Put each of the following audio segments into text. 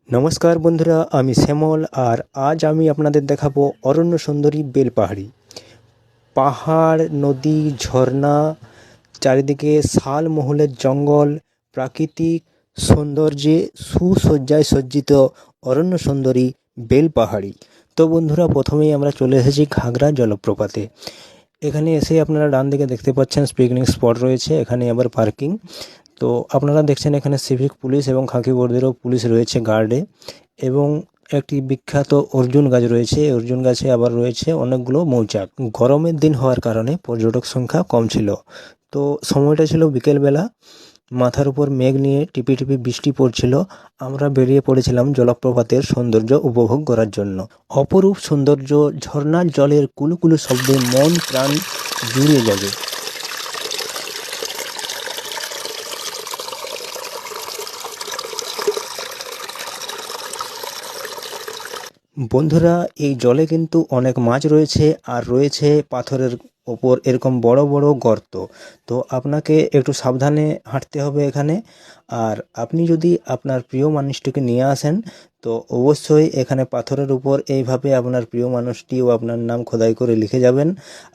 নমস্কার বন্ধুরা, আমি শ্যামল। আর আজ আমি আপনাদের দেখাবো অরণ্য সুন্দরী বেলপাহাড়ি। পাহাড়, নদী, ঝর্ণা, চারিদিকে শাল মহুলের জঙ্গল, প্রাকৃতিক সৌন্দর্যে সুসজ্জায় সজ্জিত অরণ্য সুন্দরী বেলপাহাড়ি। তো বন্ধুরা, প্রথমেই আমরা চলে এসেছি ঘাগরা জলপ্রপাতে। এখানে এসে আপনারা ডান দিকে দেখতে পাচ্ছেন পিকনিক স্পট রয়েছে, এখানে আবার পার্কিং। তো আপনারা দেখছেন এখানে সিভিক পুলিশ এবং খাকি বর্দিরও পুলিশ রয়েছে গার্ডে, এবং একটি বিখ্যাত অর্জুন গাছ রয়েছে। অর্জুন গাছে আবার রয়েছে অনেকগুলো মৌচাক। গরমের দিন হওয়ার কারণে পর্যটক সংখ্যা কম ছিল। তো সময়টা ছিল বিকেলবেলা, মাথার উপর মেঘ নিয়ে টিপি টিপি বৃষ্টি পড়ছিল। আমরা বেরিয়ে পড়েছিলাম জলপ্রপাতের সৌন্দর্য উপভোগ করার জন্য। অপরূপ সৌন্দর্য, ঝর্ণার জলের কুলুকুলু শব্দে মন প্রাণ জুড়িয়ে যাবে। বন্ধুরা, এই জলে কিন্তু অনেক মাছ রয়েছে, আর রয়েছে পাথরের ওপর এরকম বড় বড় গর্ত। তো আপনাকে একটু সাবধানে হাঁটতে হবে এখানে। আর আপনি যদি আপনার প্রিয় মানুষটিকে নিয়ে আসেন, তো অবশ্যই এখানে পাথরের উপর এইভাবে আপনার প্রিয় মানুষটি ও আপনার নাম খোদাই করে লিখে যাবেন।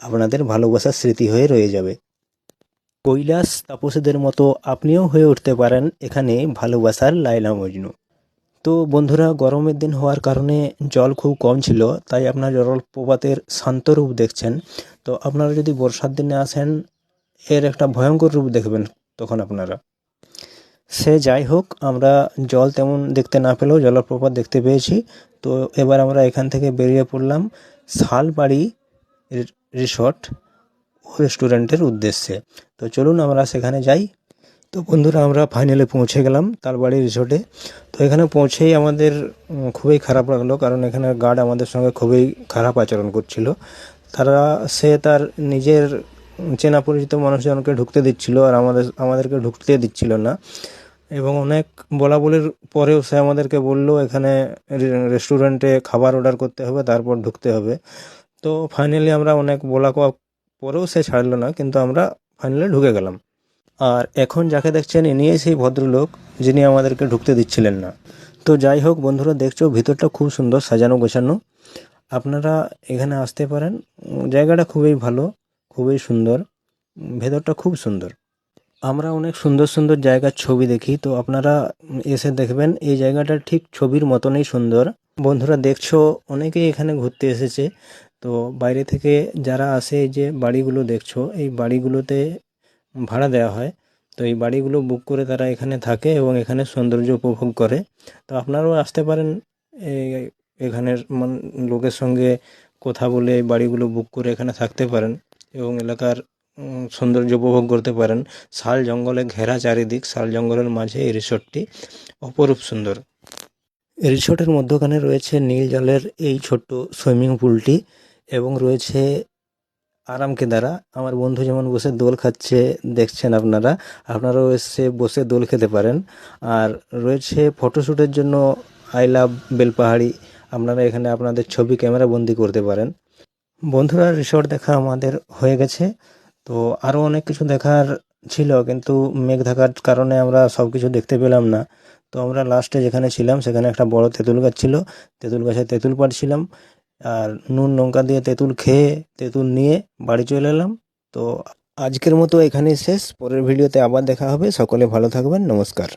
আপনাদের ভালোবাসার স্মৃতি হয়ে রয়ে যাবে। কৈলাস তাপসীদের মতো আপনিও হয়ে উঠতে পারেন এখানে ভালোবাসার লায়লা মজনু। তো বন্ধুরা, গরমের দিন হওয়ার কারণে জল খুব কম ছিল, তাই আপনার জলপ্রপাতের শান্ত রূপ দেখছেন। তো আপনারা যদি বর্ষার দিনে আসেন, এর একটা ভয়ঙ্কর রূপ দেখবেন তখন আপনারা। সে যাই হোক, আমরা জল তেমন দেখতে না পেলেও জলপ্রপাত দেখতে পেয়েছি। তো এবার আমরা এখান থেকে বেরিয়ে পড়লাম শালবাড়ি রিসর্ট ও রেস্টুরেন্টের উদ্দেশ্যে। তো চলুন আমরা সেখানে যাই। তো বন্ধুরা, আমরা ফাইনালে পৌঁছে গেলাম তালবাড়ি রিসোর্টে। তো এখানে পৌঁছেই আমাদের খুবই খারাপ লাগলো, কারণ এখানে গার্ড আমাদের সঙ্গে খুবই খারাপ আচরণ করছিল। সে তার নিজের চেনা পরিচিত মানুষজনকে ঢুকতে দিচ্ছিল, আর আমাদেরকে ঢুকতে দিচ্ছিল না। এবং অনেক বলা বলির পরেও সে আমাদেরকে বললো এখানে রেস্টুরেন্টে খাবার অর্ডার করতে হবে, তারপর ঢুকতে হবে। তো ফাইনালি আমরা অনেক বলা কওয়া পরেও সে ছাড়লো না, কিন্তু আমরা ফাইনালি ঢুকে গেলাম। আর এখন যাকে দেখছেন ইনিই সেই ভদ্রলোক যিনি আমাদেরকে ঢুকতে দিচ্ছিলেন না। তো যাই হোক বন্ধুরা, দেখছো ভিতরটা খুব সুন্দর সাজানো গোছানো। আপনারা এখানে আসতে পারেন। জায়গাটা খুবই ভালো, খুবই সুন্দর, ভেতরটা খুব সুন্দর। আমরা অনেক সুন্দর সুন্দর জায়গার ছবি দেখি, তো আপনারা এসে দেখবেন এই জায়গাটা ঠিক ছবির মতনই সুন্দর। বন্ধুরা দেখছো, অনেকেই এখানে ঘুরতে এসেছে। তো বাইরে থেকে যারা আসে, এই যে বাড়িগুলো দেখছো, এই বাড়িগুলোতে ভাড়া দেওয়া হয়। তো এই বাড়িগুলো বুক করে তারা এখানে থাকে এবং এখানে সৌন্দর্য উপভোগ করে। তো আপনারাও আসতে পারেন, এখানের লোকের সঙ্গে কথা বলে এই বাড়িগুলো বুক করে এখানে থাকতে পারেন এবং এলাকার সৌন্দর্য উপভোগ করতে পারেন। শাল জঙ্গলে ঘেরা চারিদিক, শাল জঙ্গলের মাঝে এই রিসোর্টটি অপরূপ সুন্দর। রিসোর্টের মধ্যখানে রয়েছে নীল জলের এই ছোট্ট সুইমিং পুলটি, এবং রয়েছে আরাম কেদারা। আমার বন্ধু যেমন বসে দোল খাচ্ছে দেখছেন আপনারাও এসে বসে দোল খেতে পারেন। আর রয়েছে ফটোশ্যুটের জন্য আই লাভ বেলপাহাড়ি। আপনারা এখানে আপনাদের ছবি ক্যামেরা বন্দি করতে পারেন। বন্ধুরা, রিসর্ট দেখা আমাদের হয়ে গেছে। তো আরও অনেক কিছু দেখার ছিল, কিন্তু মেঘ থাকার কারণে আমরা সব কিছু দেখতে পেলাম না। তো আমরা লাস্টে যেখানে ছিলাম সেখানে একটা বড় তেঁতুল গাছ ছিল, তেঁতুল গাছে তেঁতুল পাড়ছিলাম। আর নুন লঙ্কা দিয়ে তেঁতুল খেয়ে তেঁতুল নিয়ে বাড়ি চলে এলাম। তো আজকের মতো এখানেই শেষ। পরের ভিডিওতে আবার দেখা হবে। সকলে ভালো থাকবেন। নমস্কার।